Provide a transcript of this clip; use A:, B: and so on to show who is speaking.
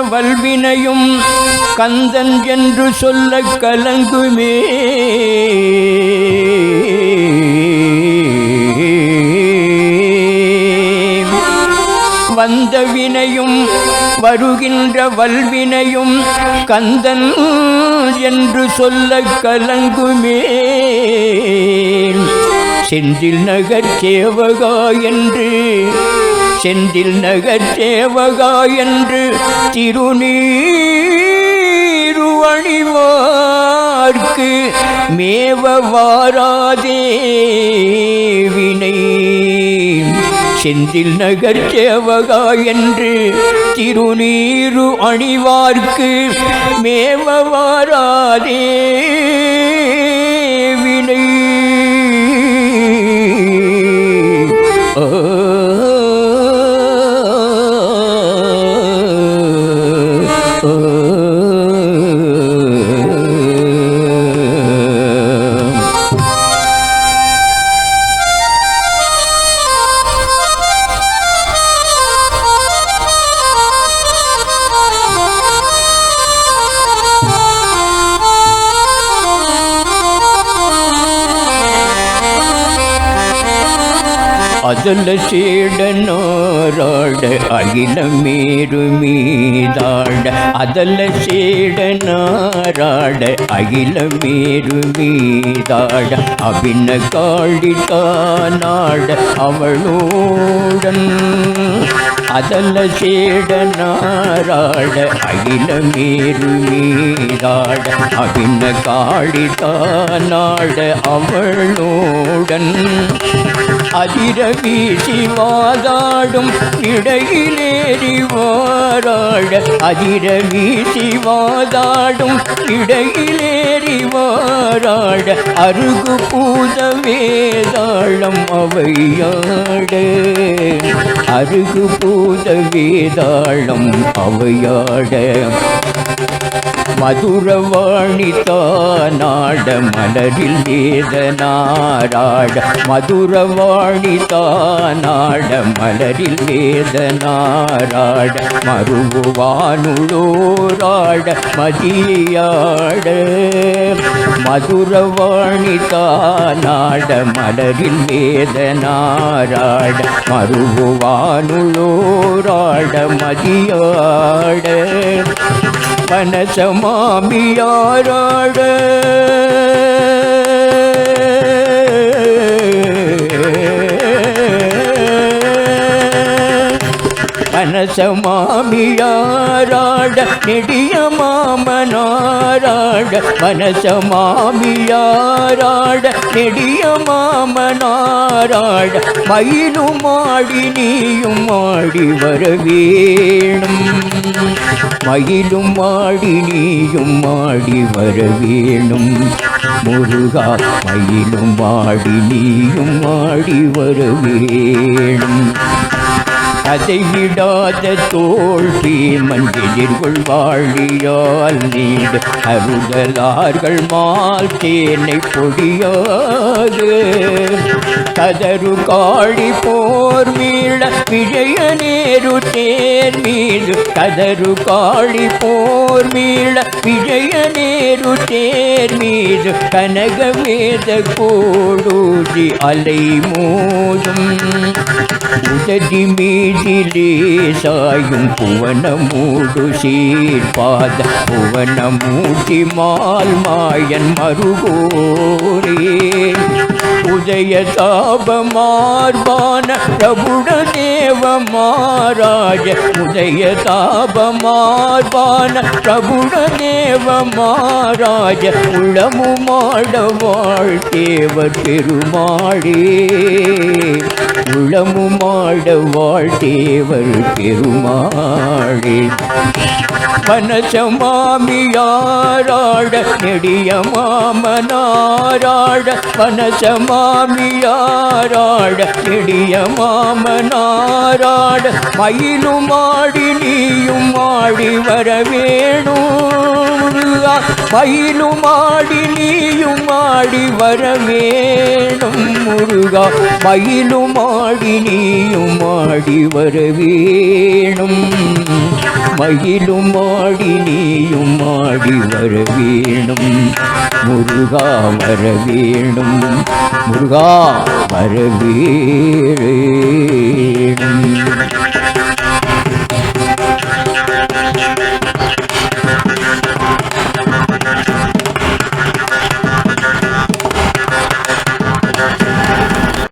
A: வல்வினையும் கந்தன் என்று சொல்ல கலங்குமே. வந்த வினையும் வருகின்ற வல்வினையும் கந்தன் என்று சொல்ல கலங்குமே. செந்தில் நகர் சேவகா என்று செந்தில் நகர் சேவகா என்று திருநீரு அணிவார்க்கு மேவ வாராதே வினை. செந்தில் நகர் சேவகா என்று திருநீரு அணிவார்க்கு மேவ வாராதே வினை. அதல சேடனாராட அகிலமேரு மீதாட. அதல சேடனாராட அகிலமேரு மீதாட. அபின காளிதானாட அவளோடன். அதல சேடனாராட அகிலமேரு மீதாட. அபின காளிதானாட அவளோடன். அதிர வீசி வாதாடும் இடையிலேறி வாராட. அதிர வீசி வாதாடும் இடையிலேறி வாராட. அருகு பூத வேதாளம் அவையாட. அருகு பூத வேதாளம் அவையாட. மதுரவாணி தானாட மலரில் வேதனாராட. மதுரவாணி தானாட மலரில் வேதனாராட. மருவானுளோராட மதியாட. மதுரவாணி தானாட மலரில் வேதனாராட. மருவானுளோராட மதியாட. வனசமாமியாராட. வனசமாமியாராட நெடிய மாமனாராட. வனசமாமியாராட நெடிய மாமனாராட. மயிலும் ஆடி நீயும் ஆடி வரவேணும். மயிலும் ஆடி நீயும் ஆடி வரவேணும். முருகா மயிலும் ஆடி நீயும் ஆடி வரவேணும். அதை விடாத தோல் பீமன் எதிர்கொள் வாழியால் நீடு. அருதலார்கள் மால் தேனை பொடியாது. கதரு காளி போர் மீள விஜய நேரு தேர் மீது. கதரு காளி போர் மீள விஜய நேரு தேர் மீது. கனக வேத கோடூதி அலை மோதும். உததி மீதிலே சாயும் புவனமூடு சீர்பாத. புவனமூட்டி மால் மாயன் மருகோரே. உதய தாபமார்பான பிரபுட தேவ மாராஜ. உதய தாபமார்பான பிரபுட தேவ மாராஜ. உளமுமாட வாழ்த்தேவர் பெருமாளே. உளமுமாட வாழ்த்தேவர் பெருமாளே. வனசமாமியாராட நெடிய மாமனாராட. வனசமாமியாராட நெடிய மாமனாராட. மயிலும் ஆடி நீ நீயும் ஆடி வர வேணும் முருகா மயிலும் ஆடி நீயும் ஆடி வர வேணும் முருகா மயிலும் ஆடி நீயும் ஆடி வர வேணும் மயிலும் ஆடி நீயும் ஆடி வர வேணும் முருகா வர வேணும் முருகா வர வேணும்